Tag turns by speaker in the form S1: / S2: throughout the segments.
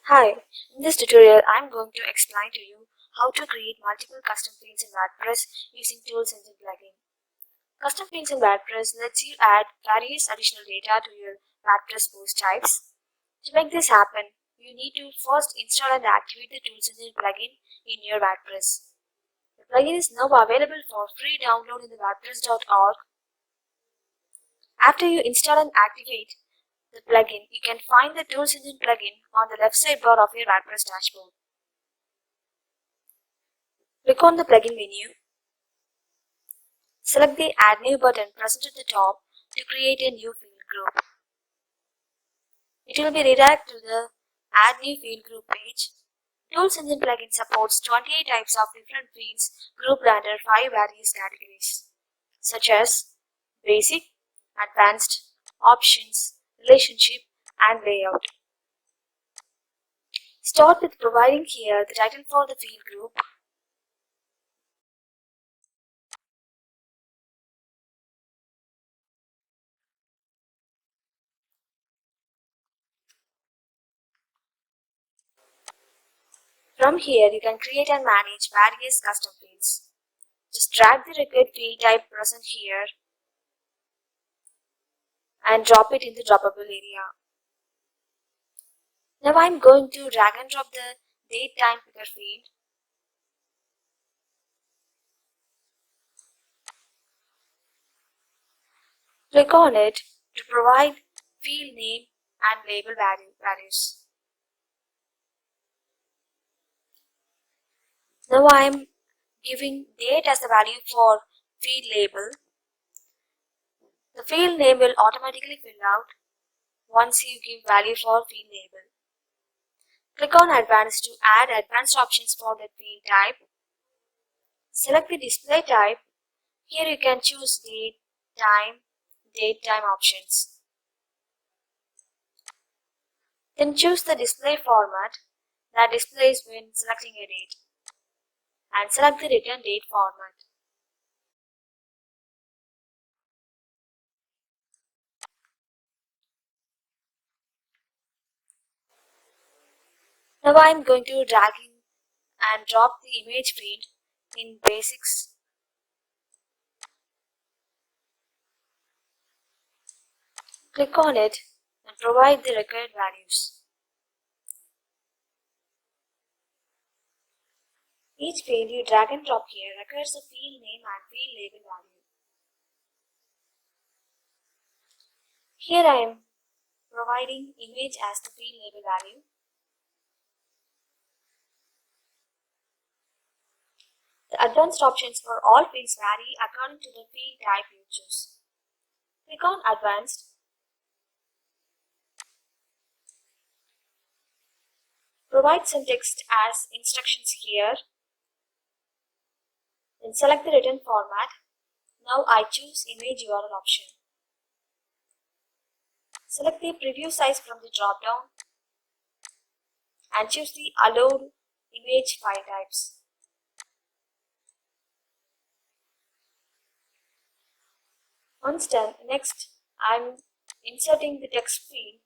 S1: Hi, in this tutorial I'm going to explain to you how to create multiple custom fields in WordPress using Tools Engine plugin. Custom fields in WordPress lets you add various additional data to your WordPress post types. To make this happen, you need to first install and activate the Tools Engine plugin in your WordPress. The plugin is now available for free download in the WordPress.org. After you install and activate the plugin, you can find the Tools Engine plugin on the left sidebar of your WordPress dashboard. Click on the plugin menu. Select the Add New button present at the top to create a new field group. It will be redirected to the Add New Field Group page. Tools Engine plugin supports 28 types of different fields grouped under 5 various categories, such as Basic, Advanced, Options, Relationship, and Layout. Start with providing here the title for the field group. From here, you can create and manage various custom fields. Just drag the required field type present here and drop it in the droppable area. Now I'm going to drag and drop the date time picker field. Click on it to provide field name and label values. Now I'm giving date as the value for field label. The field name will automatically fill out once you give value for field label. Click on Advanced to add advanced options for the field type. Select the display type. Here you can choose date time options. Then choose the display format that displays when selecting a date and select the return date format. Now I am going to drag in and drop the image field in basics. Click on it and provide the required values. Each field you drag and drop here requires a field name and field label value. Here I am providing image as the field label value. The advanced options for all fields vary according to the field type you choose. Click on Advanced. Provide some text as instructions here. Then select the written format. Now I choose Image URL option. Select the preview size from the drop-down and choose the allowed image file types. Once done, next I'm inserting the text field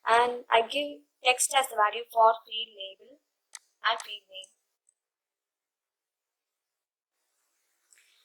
S1: and I give text as the value for field label and field name.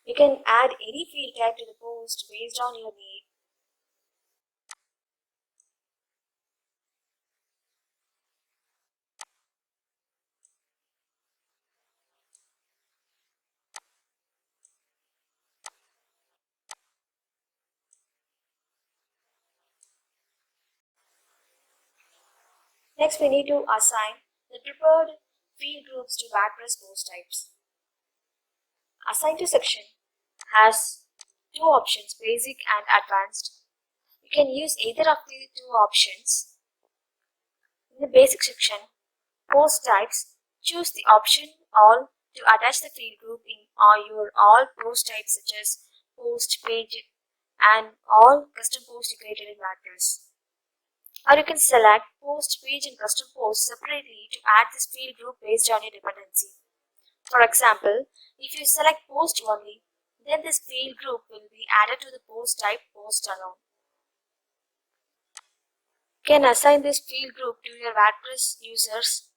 S1: You can add any field type to the post based on your need. Next, we need to assign the preferred field groups to WordPress post types. Assign to section has two options, basic and advanced. You can use either of the two options. In the basic section, post types, choose the option all to attach the field group in your all post types such as post, page, and all custom posts you created in WordPress. Or you can select post, page, and custom posts separately to add this field group based on your dependency. For example, if you select post only, then this field group will be added to the post type post alone. You can assign this field group to your WordPress users.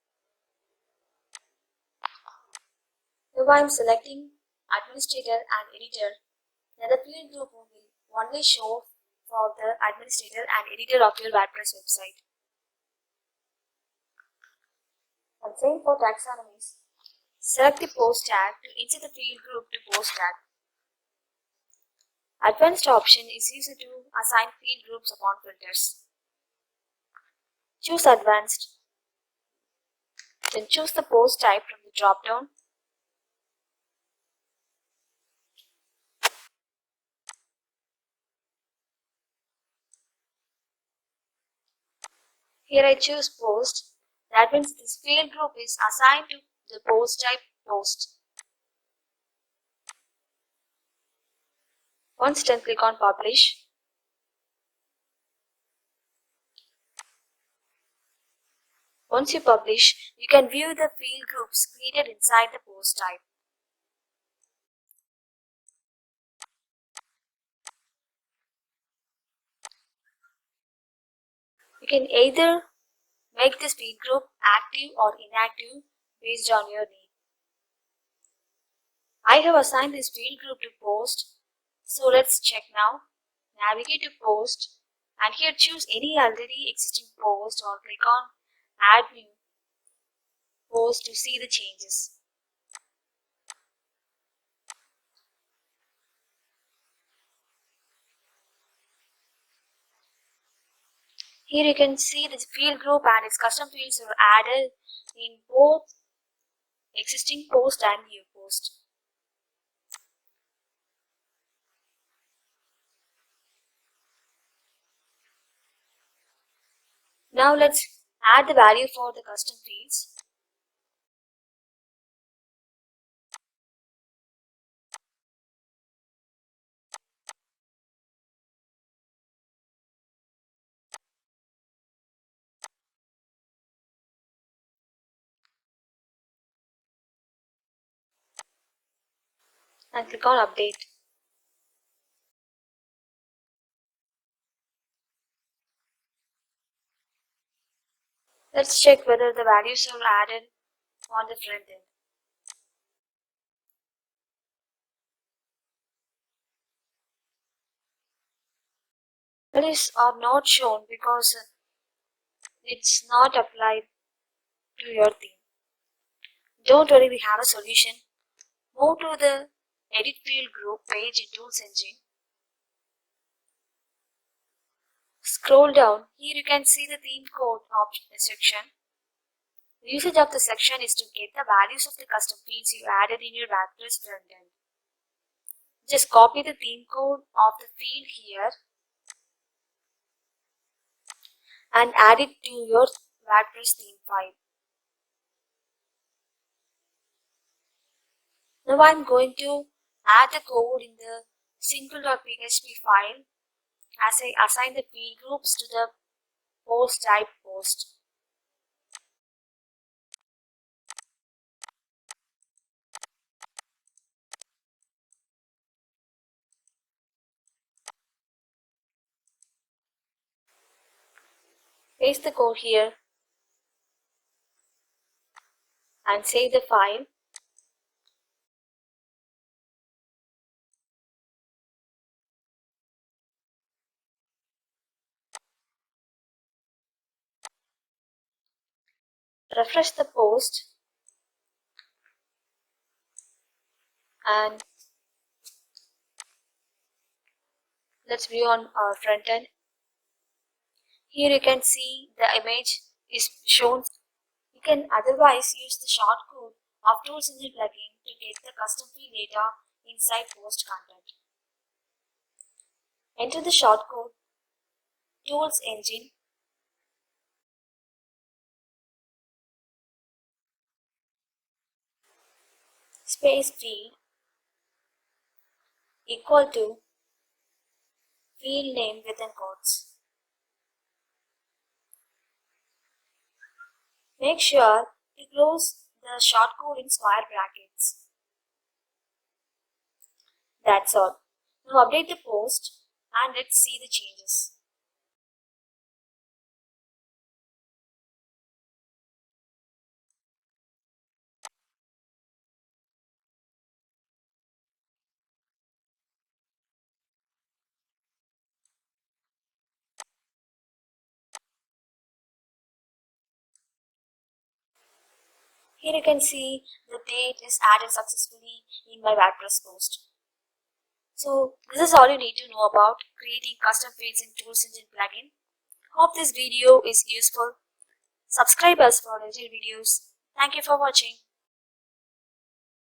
S1: Now I'm selecting administrator and editor. Now the field group will only show for the administrator and editor of your WordPress website. And same for taxonomies. Select the post tag to insert the field group to post tag. Advanced option is used to assign field groups upon filters. Choose Advanced. Then choose the post type from the drop-down. Here I choose Post. That means this field group is assigned to the post type Post. Once done, click on Publish. Once you publish, you can view the field groups created inside the post type. You can either make this field group active or inactive based on your need. I have assigned this field group to Post, so let's check now. Navigate to Post and here choose any already existing post or click on Add New Post to see the changes. Here you can see the field group and its custom fields are added in both existing post and new post. Now let's add the value for the custom fields. And click on Update. Let's check whether the values are added on the front end. Values are not shown because it's not applied to your theme. Don't worry, we have a solution. Move to the Edit Field Group page in Tools Engine. Scroll down. Here you can see the theme code option section. The usage of the section is to get the values of the custom fields you added in your WordPress frontend. Just copy the theme code of the field here and add it to your WordPress theme file. Now I'm going to add the code in the single.php file as I assign the field groups to the post type Post. Paste the code here and save the file. Refresh the post and let's view on our front end. Here you can see the image is shown. You can otherwise use the shortcode of Tools Engine plugin to get the custom field data inside post content. Enter the shortcode Tools Engine space field equal to field name within quotes. Make sure to close the shortcode in square brackets. That's all. Now update the post and let's see the changes. Here you can see the date is added successfully in my WordPress post. So this is all you need to know about creating custom fields in Tools Engine plugin. Hope this video is useful. Subscribe us for regular videos. Thank you for watching.